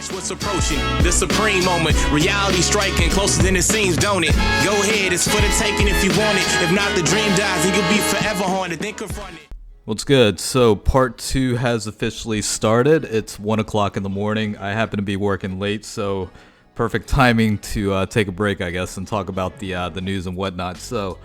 Watch what's approaching, the supreme moment. Reality striking closer than it seems, don't it? Go ahead, it's for the taking if you want it. If not, the dream dies and you'll be forever haunted. Then confront it. What's good? So part 2 has officially started. It's 1 o'clock in the morning. I happen to be working late, so perfect timing to take a break, I guess, and talk about the news and whatnot. So,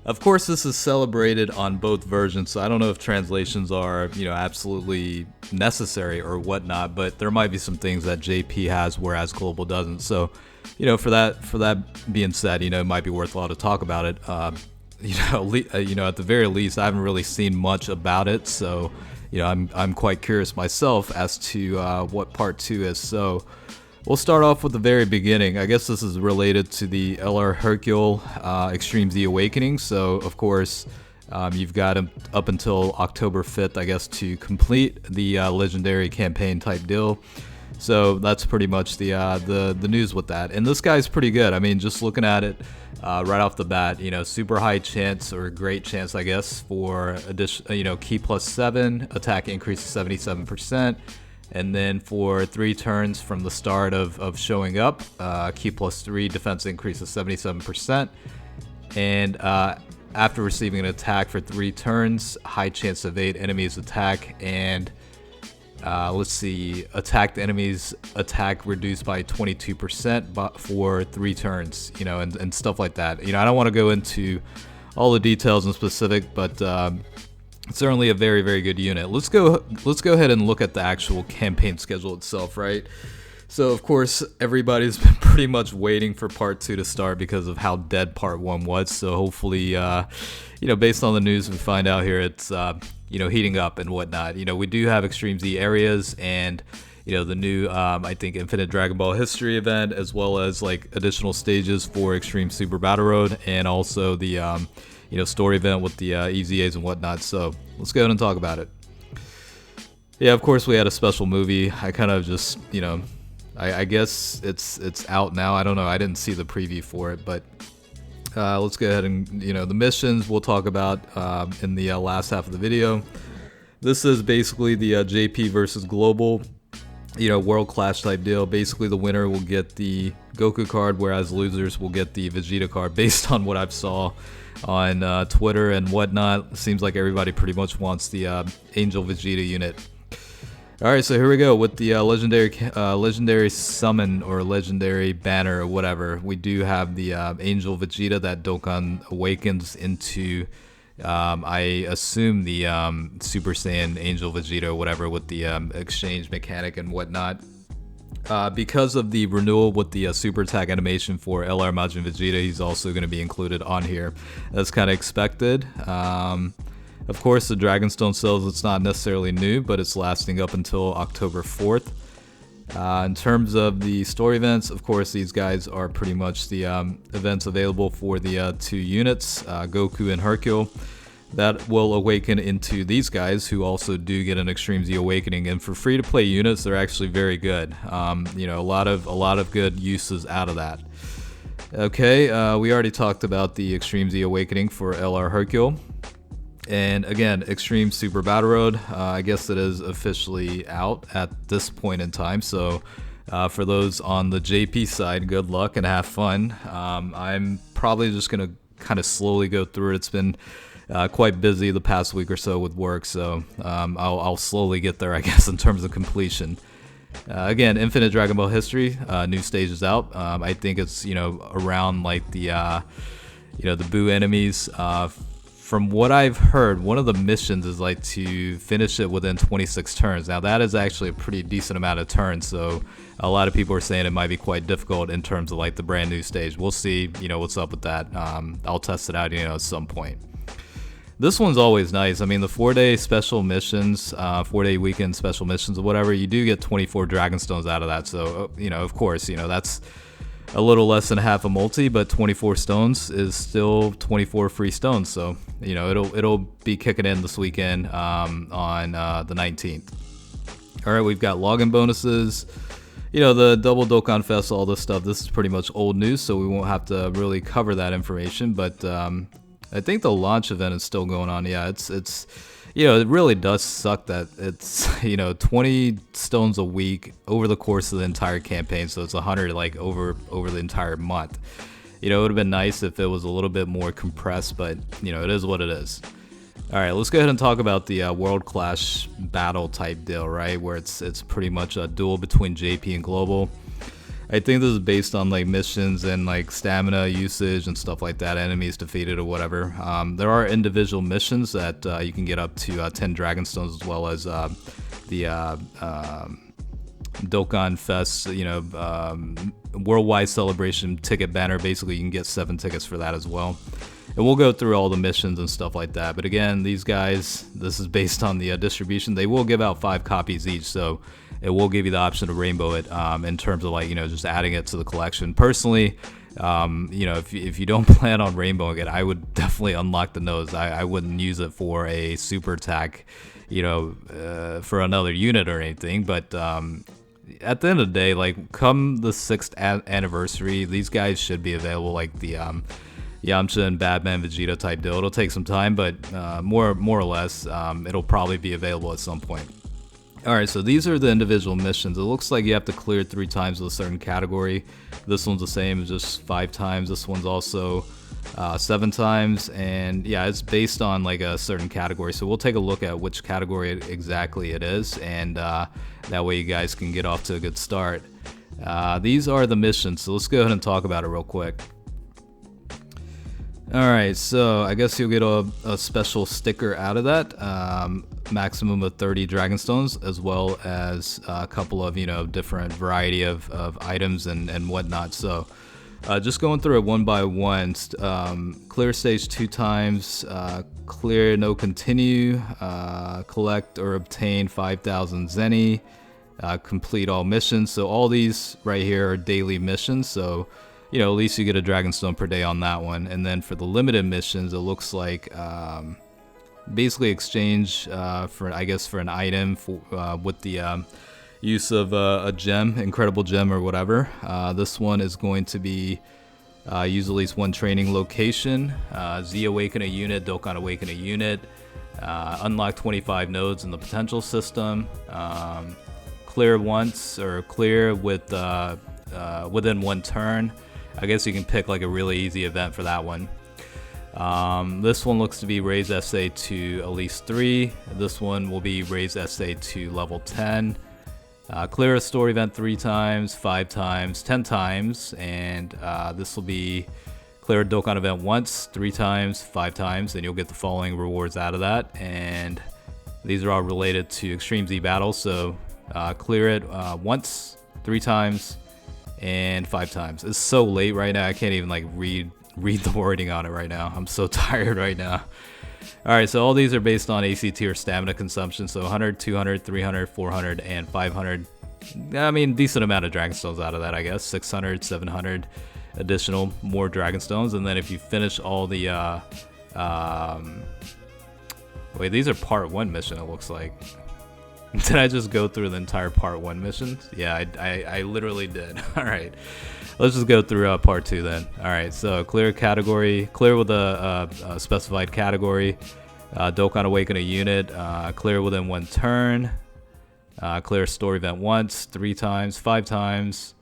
of course, this is celebrated on both versions, so I don't know if translations are, absolutely necessary or whatnot, but there might be some things that JP has whereas Global doesn't. So, for that being said, it might be worthwhile to talk about it. At the very least, I haven't really seen much about it, so, I'm quite curious myself as to what part 2 is. So, we'll start off with the very beginning. I guess this is related to the LR Hercule Extreme Z Awakening. So, of course, you've got up until October 5th, I guess, to complete the legendary campaign type deal. So that's pretty much the news with that. And this guy's pretty good. I mean, just looking at it right off the bat, super high chance or great chance, I guess, for addition, key plus 7, attack increase to 77%. And then for 3 turns from the start of showing up, key plus 3, defense increase of 77%. And after receiving an attack for 3 turns, high chance to evade enemies' attack. And attacked enemies' attack reduced by 22% for 3 turns, and stuff like that. I don't want to go into all the details in specific, but it's certainly a very, very good unit. Let's go ahead and look at the actual campaign schedule itself, right? So, of course, everybody's been pretty much waiting for part 2 to start because of how dead part 1 was. So hopefully, based on the news we find out here, it's, heating up and whatnot. We do have Extreme Z areas and, the new, I think, Infinite Dragon Ball History event, as well as, additional stages for Extreme Super Battle Road, and also the, story event with the EZAs and whatnot. So let's go ahead and talk about it. Yeah, of course we had a special movie. I kind of just, I guess it's out now. I don't know. I didn't see the preview for it, but let's go ahead and, the missions we'll talk about in the last half of the video. This is basically the JP versus Global, World Clash type deal. Basically, the winner will get the Goku card, whereas losers will get the Vegeta card, based on what I've saw on Twitter and whatnot. It seems like everybody pretty much wants the Angel Vegeta unit. Alright, so here we go with the legendary summon or legendary banner or whatever. We do have the Angel Vegeta that Dokkan awakens into, I assume, the Super Saiyan Angel Vegeta or whatever, with the exchange mechanic and whatnot. Because of the renewal with the super attack animation for LR Majin Vegeta, he's also going to be included on here. That's kind of expected. Of course, the Dragonstone cells, it's not necessarily new, but it's lasting up until October 4th. In terms of the story events, of course, these guys are pretty much the events available for the 2 units, Goku and Hercule. That will awaken into these guys, who also do get an Extreme Z Awakening. And for free-to-play units, they're actually very good. A lot of good uses out of that. Okay, we already talked about the Extreme Z Awakening for LR Hercule. And again, Extreme Super Battle Road, I guess it is officially out at this point in time. So for those on the JP side, good luck and have fun. I'm probably just going to kind of slowly go through it. It's been quite busy the past week or so with work, so I'll slowly get there, I guess, in terms of completion. Again, Infinite Dragon Ball History, new stage is out. I think it's, around the Buu enemies. From what I've heard, one of the missions is to finish it within 26 turns. Now that is actually a pretty decent amount of turns, so a lot of people are saying it might be quite difficult in terms of the brand new stage. We'll see, what's up with that. I'll test it out, at some point. This one's always nice. I mean, the 4-day special missions, 4-day weekend special missions or whatever, you do get 24 Dragonstones out of that. So, of course, that's a little less than half a multi, but 24 stones is still 24 free stones. So, it'll be kicking in this weekend on the 19th. All right, we've got login bonuses. The double Dokkan Fest, all this stuff. This is pretty much old news, so we won't have to really cover that information. But I think the launch event is still going on. Yeah, it's it really does suck that it's 20 stones a week over the course of the entire campaign, so it's 100 like over the entire month. It would have been nice if it was a little bit more compressed, but it is what it is. All right, let's go ahead and talk about the World Clash battle type deal, right? Where it's pretty much a duel between JP and Global. I think this is based on like missions and like stamina usage and stuff like that, enemies defeated or whatever. There are individual missions that you can get up to 10 Dragonstones, as well as the Dokkan Fest, worldwide celebration ticket banner. Basically, you can get 7 tickets for that as well. And we'll go through all the missions and stuff like that. But again, these guys, this is based on the distribution. They will give out 5 copies each, so it will give you the option to rainbow it in terms of like, just adding it to the collection. Personally, if you don't plan on rainbowing it, I would definitely unlock the nose. I wouldn't use it for a super attack, for another unit or anything. But at the end of the day, like come the 6th anniversary, these guys should be available, like the Yamcha and Batman Vegeta type deal. It'll take some time, but more or less, it'll probably be available at some point. Alright, so these are the individual missions. It looks like you have to clear 3 times with a certain category. This one's the same, just 5 times. This one's also 7 times, and yeah, it's based on like a certain category. So we'll take a look at which category exactly it is, and that way you guys can get off to a good start. These are the missions, so let's go ahead and talk about it real quick. Alright, so I guess you'll get a special sticker out of that. Maximum of 30 Dragonstones, as well as a couple of, different variety of items and whatnot. So just going through it one by one. Clear stage 2 times, clear no continue, collect or obtain 5,000 Zeni, complete all missions. So all these right here are daily missions, so at least you get a Dragonstone per day on that one. And then for the limited missions, it looks like basically exchange for an item with the use of a gem, incredible gem or whatever. This one is going to be use at least 1 training location, Z awaken a unit, Dokkan awaken a unit, unlock 25 nodes in the potential system, clear once or clear with within 1 turn. I guess you can pick like a really easy event for that one. This one looks to be raise SA to at least 3. This one will be raise SA to level 10. Clear a story event 3 times, 5 times, 10 times, and this will be clear a Dokkan event once, 3 times, 5 times, and you'll get the following rewards out of that. And these are all related to Extreme Z battles, so clear it once, 3 times, and 5 times. It's so late right now, I can't even like read the wording on it right now. I'm so tired right now. Alright, so all these are based on AC tier stamina consumption, so 100, 200, 300, 400, and 500. I mean, decent amount of Dragonstones out of that, I guess. 600, 700 additional more Dragonstones, and then if you finish all the wait, these are part 1 mission, it looks like. Did I just go through the entire part 1 missions? Yeah, I literally did. Alright, let's just go through part 2 then. Alright, so clear category, clear with a specified category, Dokkan awaken a unit, clear within 1 turn, clear story event once, 3 times, 5 times,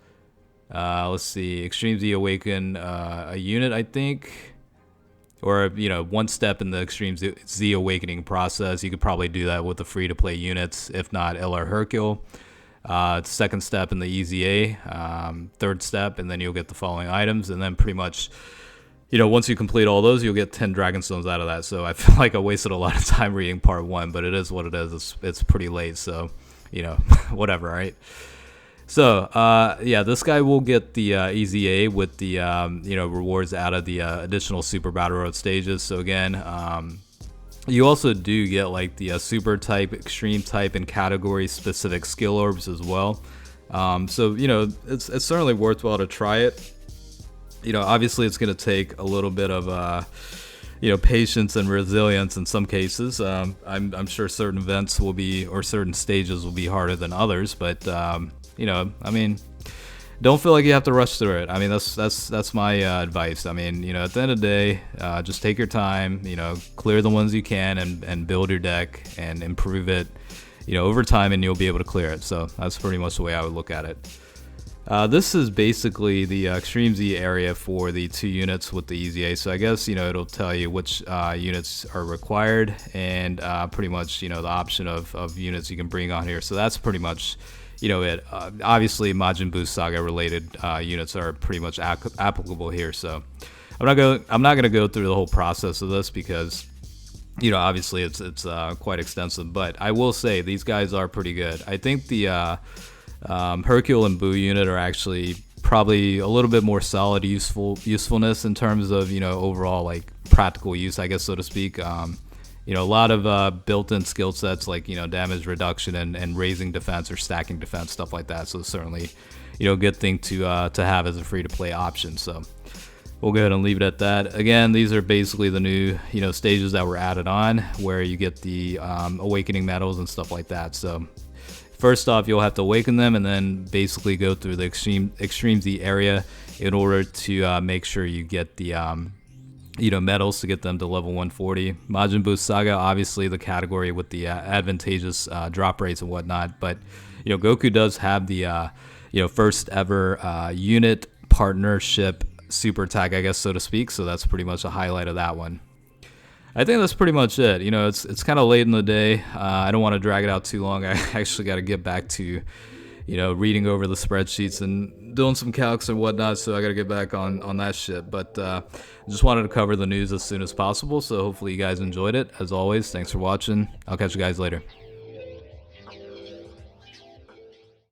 let's see, Extreme Z awaken a unit, I think. Or, 1 step in the Extreme Z awakening process. You could probably do that with the free-to-play units, if not LR Hercule. 2nd step in the EZA, 3rd step, and then you'll get the following items. And then pretty much, once you complete all those, you'll get 10 Dragonstones out of that. So I feel like I wasted a lot of time reading part 1, but it is what it is. It's pretty late, so, whatever, right? So, yeah, this guy will get the EZA with the, rewards out of the additional Super Battle Road stages. So again, you also do get like the Super type, Extreme type, and category specific skill orbs as well. So, it's certainly worthwhile to try it. Obviously it's going to take a little bit of, patience and resilience in some cases. I'm sure certain events will be, or certain stages will be harder than others, but, I mean, don't feel like you have to rush through it. I mean, that's my advice. I mean, you know, at the end of the day, just take your time. You know, clear the ones you can and build your deck and improve it. You know, over time, and you'll be able to clear it. So that's pretty much the way I would look at it. This is basically the Extreme Z area for the 2 units with the EZA. So I guess, you know, it'll tell you which units are required and pretty much, you know, the option of units you can bring on here. So that's pretty much, you know, it. Obviously, Majin Buu Saga related units are pretty much applicable here. So I'm not gonna go through the whole process of this because, you know, obviously it's quite extensive. But I will say these guys are pretty good. I think the Hercule and Buu unit are actually probably a little bit more solid usefulness in terms of, you know, overall like practical use, I guess, so to speak. You know, a lot of built-in skill sets like, you know, damage reduction and raising defense or stacking defense, stuff like that. So certainly, you know, a good thing to have as a free-to-play option. So we'll go ahead and leave it at that. Again, these are basically the new, you know, stages that were added on where you get the awakening medals and stuff like that. So first off, you'll have to awaken them and then basically go through the Extreme Z area in order to make sure you get the you know, medals to get them to level 140. Majin Buu Saga, obviously the category with the advantageous drop rates and whatnot, but, you know, Goku does have the you know, first ever unit partnership super attack, I guess, so to speak. So that's pretty much a highlight of that one. I think that's pretty much it. You know, it's kind of late in the day. I don't want to drag it out too long. I actually got to get back to, you know, reading over the spreadsheets and doing some calcs and whatnot. So I got to get back on that shit. But just wanted to cover the news as soon as possible. So hopefully you guys enjoyed it. As always, thanks for watching. I'll catch you guys later.